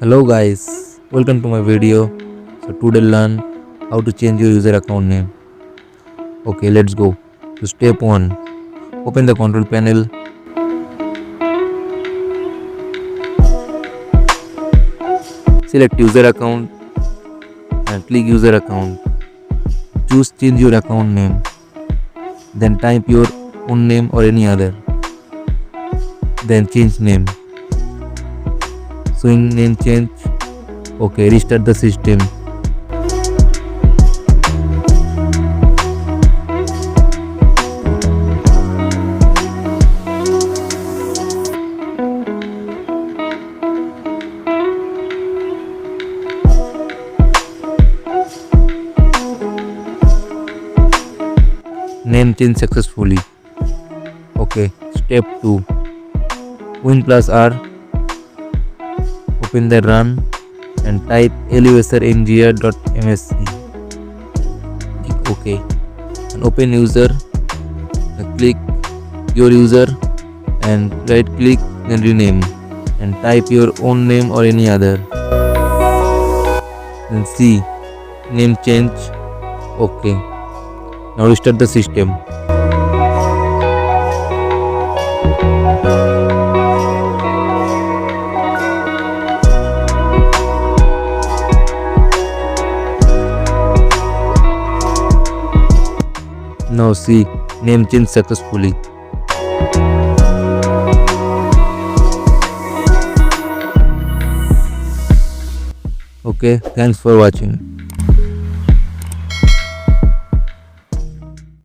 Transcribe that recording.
Hello guys, welcome to my video. So today learn how to change your user account name. Okay, let's go. So step 1. Open the control panel. Select user account and click user account. Choose change your account name. Then type your own name or any other. Then change name. Showing name change. Okay, restart the system. Name change successfully. Okay, step 2. Win plus R. Open the run and type lusrmgr.msc. Okay, and open user. Click your user and right click, then rename and type your own name or any other. Then see name change. Okay, now restart the system. Now see name change successfully. Okay, thanks for watching.